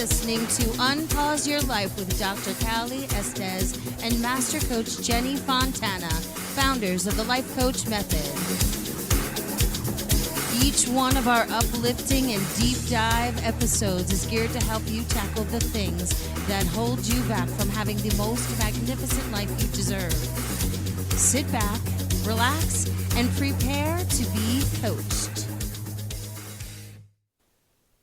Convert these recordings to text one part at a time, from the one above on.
listening to Unpause Your Life with Dr. Callie Estes and Master Coach Jenny Fontana, founders of the Life Coach Method. Each one of our uplifting and deep dive episodes is geared to help you tackle the things that hold you back from having the most magnificent life you deserve. Sit back, relax, and prepare to be coached.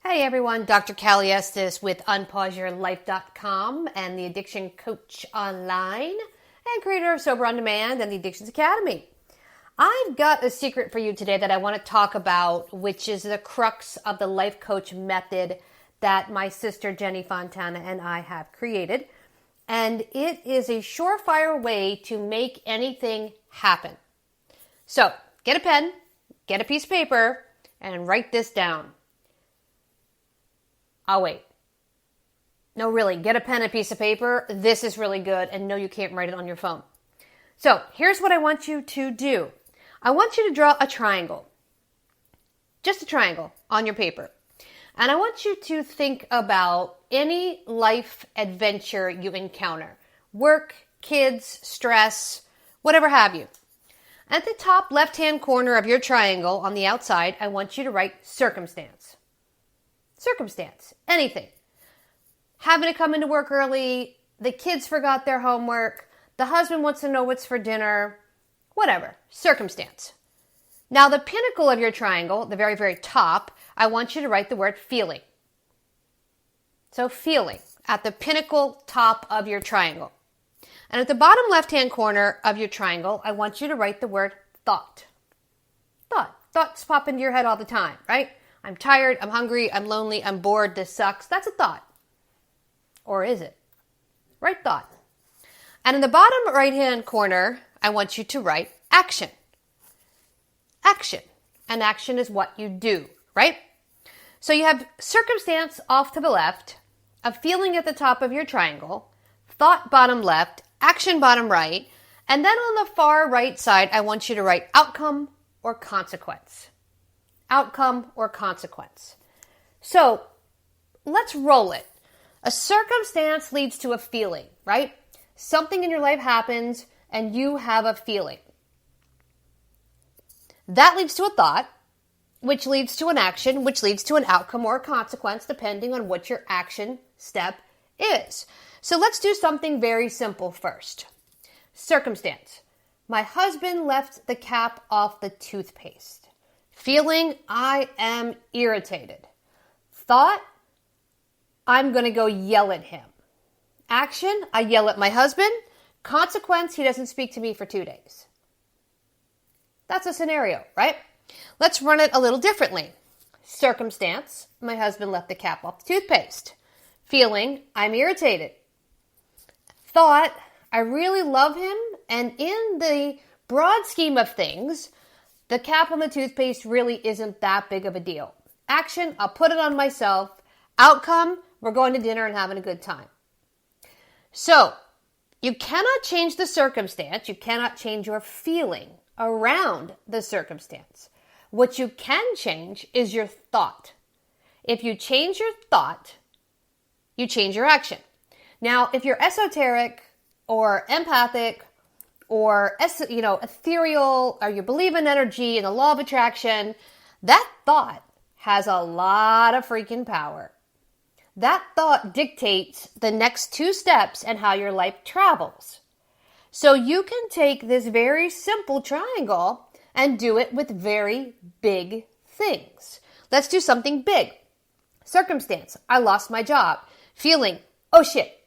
Hey everyone, Dr. Callie Estes with UnpauseYourLife.com and the Addiction Coach Online and creator of Sober On Demand and the Addictions Academy. I've got a secret for you today that I want to talk about, which is the crux of the Life Coach Method that my sister Jenny Fontana and I have created. And it is a surefire way to make anything happen. So get a pen, get a piece of paper, and write this down. I'll wait. No, really, get a pen and a piece of paper. This is really good. And no, you can't write it on your phone. So here's what I want you to do. I want you to draw a triangle. Just a triangle on your paper. And I want you to think about any life adventure you encounter. Work, kids, stress, whatever have you. At the top left-hand corner of your triangle on the outside, I want you to write circumstance. Circumstance, anything. Having to come into work early, the kids forgot their homework, the husband wants to know what's for dinner, whatever, circumstance. Now the pinnacle of your triangle, the very, very top, I want you to write the word feeling. So feeling, at the pinnacle top of your triangle. And at the bottom left-hand corner of your triangle, I want you to write the word thought. Thought. Thoughts pop into your head all the time, right? I'm tired, I'm hungry, I'm lonely, I'm bored, this sucks. That's a thought. Or is it? Write thought. And in the bottom right-hand corner, I want you to write action. Action. And action is what you do, right? So you have circumstance off to the left, a feeling at the top of your triangle, thought bottom left, action bottom right, and then on the far right side, I want you to write outcome or consequence. Outcome or consequence. So let's roll it. A circumstance leads to a feeling, right? Something in your life happens and you have a feeling. That leads to a thought, which leads to an action, which leads to an outcome or a consequence, depending on what your action step is. So let's do something very simple first. Circumstance. My husband left the cap off the toothpaste. Feeling, I am irritated. Thought, I'm going to go yell at him. Action, I yell at my husband. Consequence, he doesn't speak to me for 2 days. That's a scenario, right? Let's run it a little differently. Circumstance, my husband left the cap off the toothpaste. Feeling, I'm irritated. Thought, I really love him, and in the broad scheme of things, the cap on the toothpaste really isn't that big of a deal. Action, I'll put it on myself. Outcome, we're going to dinner and having a good time. So, you cannot change the circumstance. You cannot change your feeling around the circumstance. What you can change is your thought. If you change your thought, you change your action. Now, if you're esoteric or empathic or ethereal, or you believe in energy and the law of attraction, that thought has a lot of freaking power. That thought dictates the next 2 steps and how your life travels. So you can take this very simple triangle and do it with very big things. Let's do something big. Circumstance, I lost my job. Feeling, oh shit,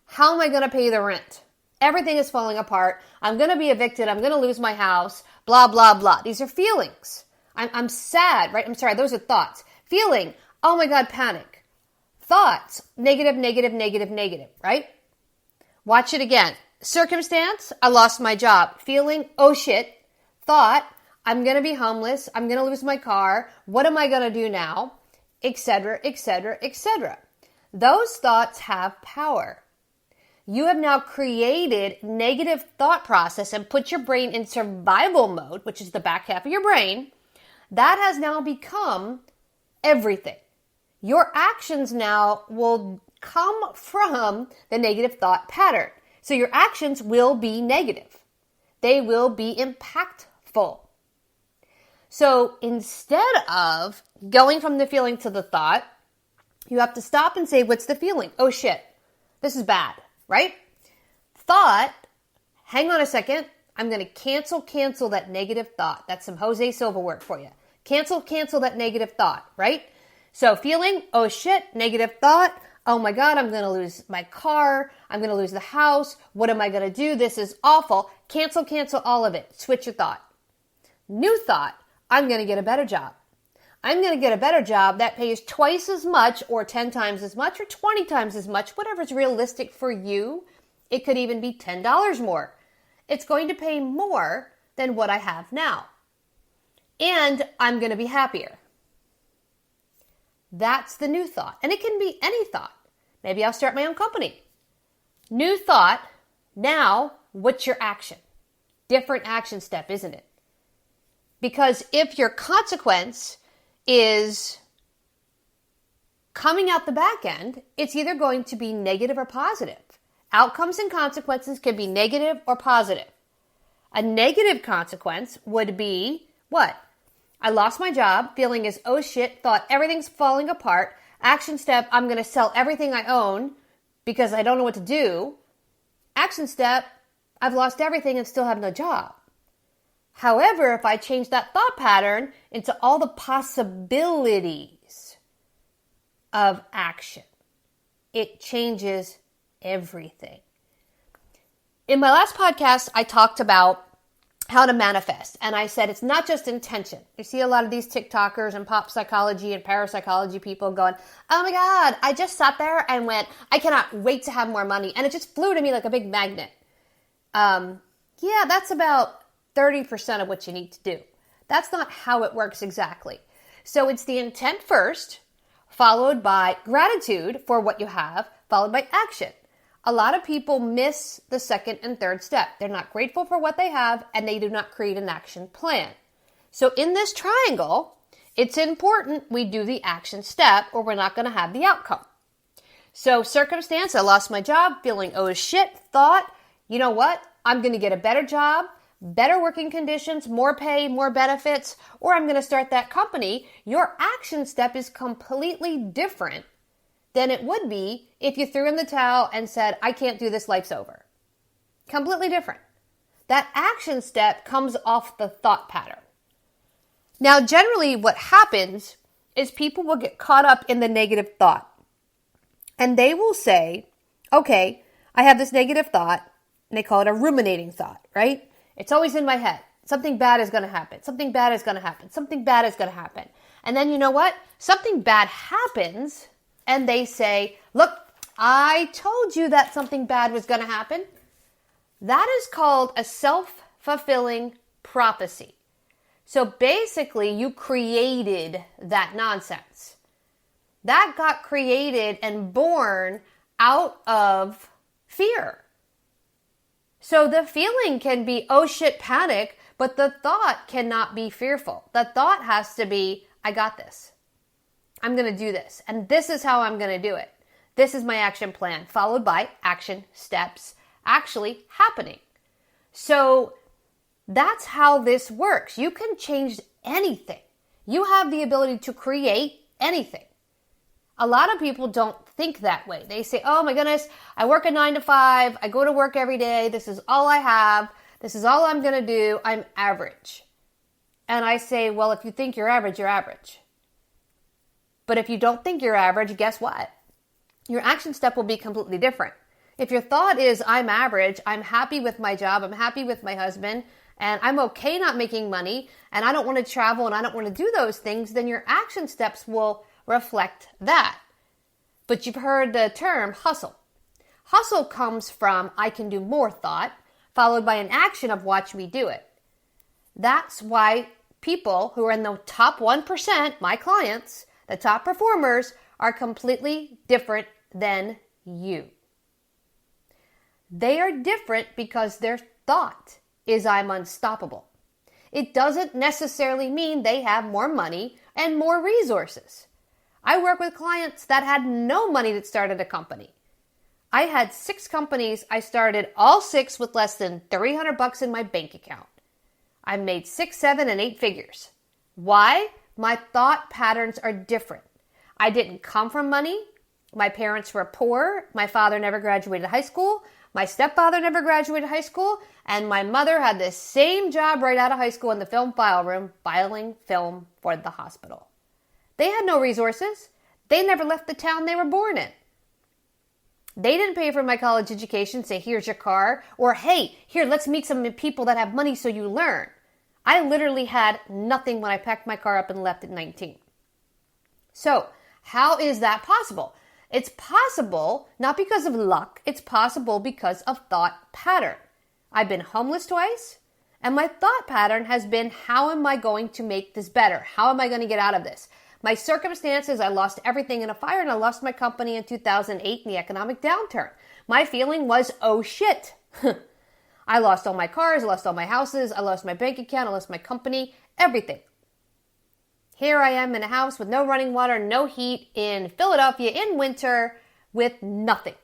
how am I going to pay the rent? Everything is falling apart. I'm going to be evicted. I'm going to lose my house. Blah, blah, blah. These are feelings. I'm sad, right? I'm sorry. Those are thoughts. Feeling, oh my God, panic. Thoughts, negative, negative, negative, negative, right? Watch it again. Circumstance, I lost my job. Feeling, oh shit. Thought, I'm going to be homeless. I'm going to lose my car. What am I going to do now? Etc., etc., etc. Those thoughts have power. You have now created negative thought process and put your brain in survival mode, which is the back half of your brain. That has now become everything. your actions now will come from the negative thought pattern. So your actions will be negative. They will be impactful. So instead of going from the feeling to the thought, you have to stop and say, what's the feeling? Oh shit, this is bad, right? Thought, hang on a second. I'm going to cancel that negative thought. That's some Jose Silva work for you. Cancel that negative thought, right? So feeling, oh shit, negative thought. Oh my God, I'm going to lose my car. I'm going to lose the house. What am I going to do? This is awful. Cancel all of it. Switch your thought. New thought, I'm going to get a better job. I'm going to get a better job that pays twice as much or 10 times as much or 20 times as much, whatever's realistic for you. It could even be $10 more. It's going to pay more than what I have now. And I'm going to be happier. That's the new thought. And it can be any thought. Maybe I'll start my own company. New thought. Now, what's your action? Different action step, isn't it? Because if your consequence is coming out the back end, it's either going to be negative or positive. Outcomes and consequences can be negative or positive. A negative consequence would be what? I lost my job, feeling is oh shit, thought everything's falling apart. Action step, I'm going to sell everything I own because I don't know what to do. Action step, I've lost everything and still have no job. However, if I change that thought pattern into all the possibilities of action, it changes everything. In my last podcast, I talked about how to manifest. And I said, it's not just intention. You see a lot of these TikTokers and pop psychology and parapsychology people going, oh my God, I just sat there and went, I cannot wait to have more money. And it just flew to me like a big magnet. Yeah, that's about 30% of what you need to do. That's not how it works exactly. So it's the intent first, followed by gratitude for what you have, followed by action. A lot of people miss the second and third step. They're not grateful for what they have, and they do not create an action plan. So in this triangle, it's important we do the action step or we're not going to have the outcome. So circumstance, I lost my job, feeling oh shit, thought, you know what? I'm going to get a better job, better working conditions, more pay, more benefits, or I'm going to start that company. Your action step is completely different than it would be if you threw in the towel and said, I can't do this, life's over. Completely different. That action step comes off the thought pattern. Now, generally what happens is people will get caught up in the negative thought. And they will say, okay, I have this negative thought, and they call it a ruminating thought, right? It's always in my head. Something bad is going to happen. Something bad is going to happen. Something bad is going to happen. And then you know what? Something bad happens, and they say, look, I told you that something bad was going to happen. That is called a self-fulfilling prophecy. So basically, you created that nonsense. That got created and born out of fear. So the feeling can be, oh shit, panic, but the thought cannot be fearful. The thought has to be, I got this. I'm going to do this. And this is how I'm going to do it. This is my action plan, followed by action steps actually happening. So that's how this works. You can change anything. You have the ability to create anything. A lot of people don't think that way. They say, oh my goodness, I work a 9 to 5. I go to work every day. This is all I have. This is all I'm going to do. I'm average. And I say, well, if you think you're average, you're average. But if you don't think you're average, guess what? Your action step will be completely different. If your thought is, I'm average, I'm happy with my job, I'm happy with my husband, and I'm okay not making money, and I don't want to travel, and I don't want to do those things, then your action steps will reflect that. But you've heard the term hustle. Hustle comes from I can do more thought, followed by an action of watch me do it. That's why people who are in the top 1%, my clients, the top performers, are completely different than you. They are different because their thought is I'm unstoppable. It doesn't necessarily mean they have more money and more resources. I work with clients that had no money that started a company. I had 6 companies. I started all 6 with less than $300 in my bank account. I made 6, 7, and 8 figures. Why? My thought patterns are different. I didn't come from money. My parents were poor. My father never graduated high school. My stepfather never graduated high school. And my mother had the same job right out of high school in the film file room, filing film for the hospital. They had no resources. They never left the town they were born in. They didn't pay for my college education, say, here's your car, or hey, here, let's meet some people that have money so you learn. I literally had nothing when I packed my car up and left at 19. So, how is that possible? It's possible not because of luck, it's possible because of thought pattern. I've been homeless twice, and my thought pattern has been, how am I going to make this better? How am I going to get out of this? My circumstances, I lost everything in a fire, and I lost my company in 2008 in the economic downturn. My feeling was, oh shit. I lost all my cars, I lost all my houses, I lost my bank account, I lost my company, everything. Here I am in a house with no running water, no heat in Philadelphia in winter with nothing.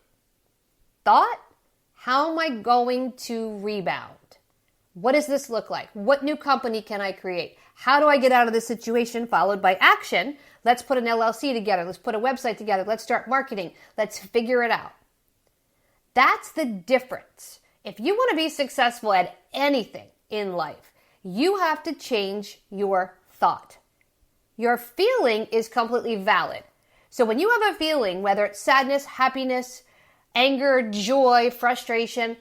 Thought, how am I going to rebound? What does this look like? What new company can I create? How do I get out of this situation? Followed by action. Let's put an LLC together. Let's put a website together. Let's start marketing. Let's figure it out. That's the difference. If you want to be successful at anything in life, you have to change your thought. Your feeling is completely valid. So when you have a feeling, whether it's sadness, happiness, anger, joy, frustration,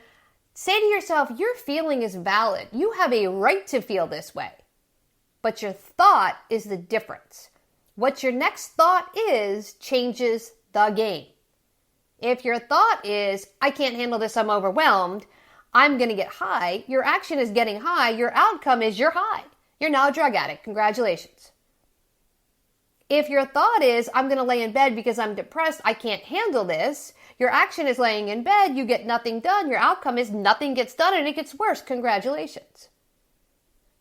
say to yourself, your feeling is valid. You have a right to feel this way. But your thought is the difference. What your next thought is changes the game. If your thought is, I can't handle this, I'm overwhelmed, I'm going to get high, your action is getting high, your outcome is you're high. You're now a drug addict. Congratulations. If your thought is, I'm going to lay in bed because I'm depressed, I can't handle this, your action is laying in bed, you get nothing done, your outcome is nothing gets done and it gets worse. Congratulations.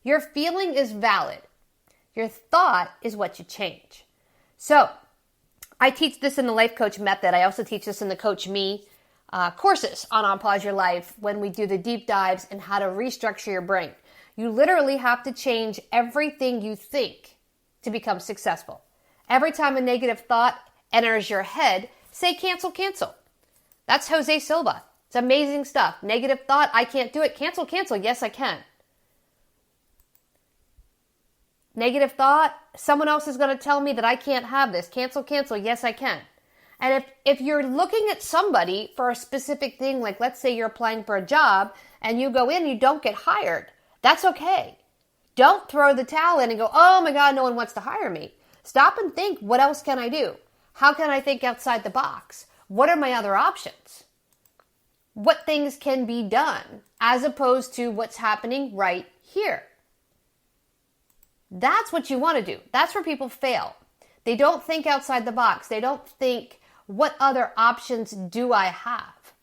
Your feeling is valid. Your thought is what you change. So, I teach this in the Life Coach Method. I also teach this in the Coach Me courses on Unpause Your Life when we do the deep dives and how to restructure your brain. You literally have to change everything you think to become successful. Every time a negative thought enters your head, say cancel, cancel. That's Jose Silva. It's amazing stuff. Negative thought, I can't do it. Cancel, cancel. Yes, I can. Negative thought, someone else is going to tell me that I can't have this. Cancel, cancel. Yes, I can. And if you're looking at somebody for a specific thing, like let's say you're applying for a job and you go in and you don't get hired, that's okay. Don't throw the towel in and go, oh my God, no one wants to hire me. Stop and think, what else can I do? How can I think outside the box? What are my other options? What things can be done as opposed to what's happening right here? That's what you want to do. That's where people fail. They don't think outside the box. They don't think, what other options do I have?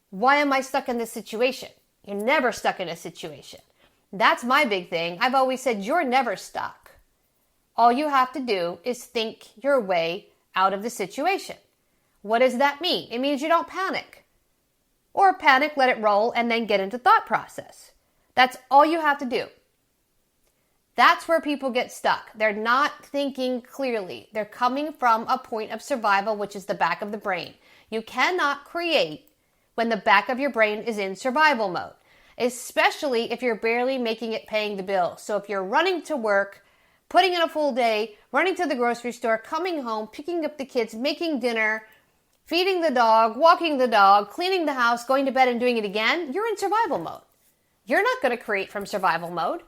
Why am I stuck in this situation? You're never stuck in a situation. That's my big thing. I've always said you're never stuck. All you have to do is think your way out of the situation. What does that mean? It means you don't panic. Or panic, let it roll, and then get into thought process. That's all you have to do. That's where people get stuck. They're not thinking clearly. They're coming from a point of survival, which is the back of the brain. You cannot create when the back of your brain is in survival mode, especially if you're barely making it paying the bill. So if you're running to work, putting in a full day, running to the grocery store, coming home, picking up the kids, making dinner, feeding the dog, walking the dog, cleaning the house, going to bed and doing it again, you're in survival mode. You're not going to create from survival mode.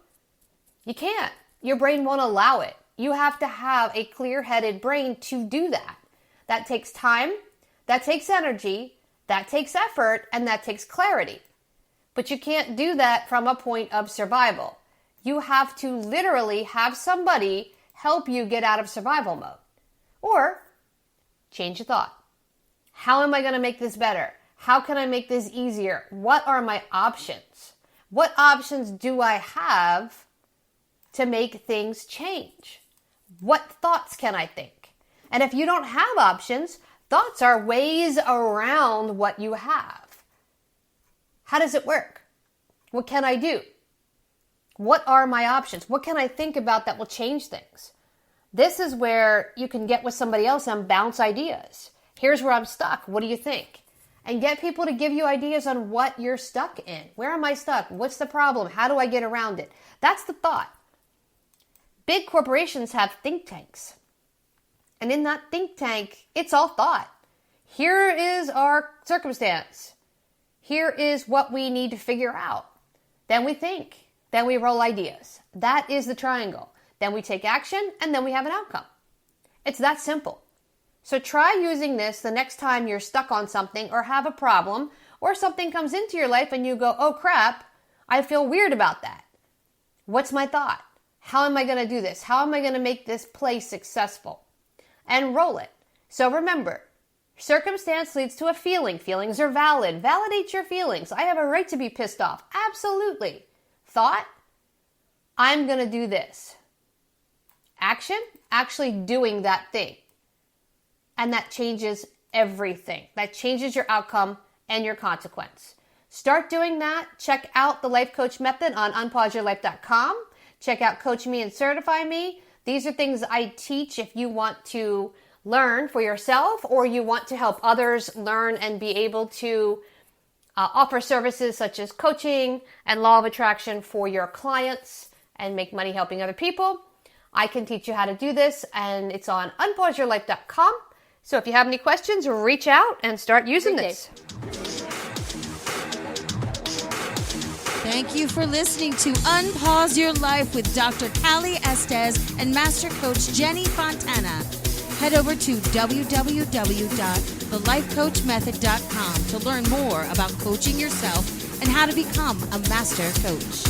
You can't. Your brain won't allow it. You have to have a clear-headed brain to do that. That takes time, that takes energy, that takes effort, and that takes clarity. But you can't do that from a point of survival. You have to literally have somebody help you get out of survival mode. Or change your thought. How am I going to make this better? How can I make this easier? What are my options? What options do I have to make things change? What thoughts can I think? And if you don't have options, thoughts are ways around what you have. How does it work? What can I do? What are my options? What can I think about that will change things? This is where you can get with somebody else and bounce ideas. Here's where I'm stuck. What do you think? And get people to give you ideas on what you're stuck in. Where am I stuck? What's the problem? How do I get around it? That's the thought. Big corporations have think tanks. And in that think tank, it's all thought. Here is our circumstance. Here is what we need to figure out. Then we think. Then we roll ideas. That is the triangle. Then we take action, and then we have an outcome. It's that simple. So try using this the next time you're stuck on something or have a problem, or something comes into your life and you go, oh crap, I feel weird about that. What's my thought? How am I going to do this? How am I going to make this play successful? And roll it. So remember, circumstance leads to a feeling. Feelings are valid. Validate your feelings. I have a right to be pissed off. Absolutely. Thought, I'm going to do this. Action, actually doing that thing. And that changes everything. That changes your outcome and your consequence. Start doing that. Check out the Life Coach Method on unpauseyourlife.com. Check out Coach Me and Certify Me. These are things I teach if you want to learn for yourself or you want to help others learn and be able to offer services such as coaching and law of attraction for your clients and make money helping other people. I can teach you how to do this, and it's on unpauseyourlife.com. So if you have any questions, reach out and start using this. Thank you for listening to Unpause Your Life with Dr. Callie Estes and Master Coach Jenny Fontana. Head over to www.thelifecoachmethod.com to learn more about coaching yourself and how to become a master coach.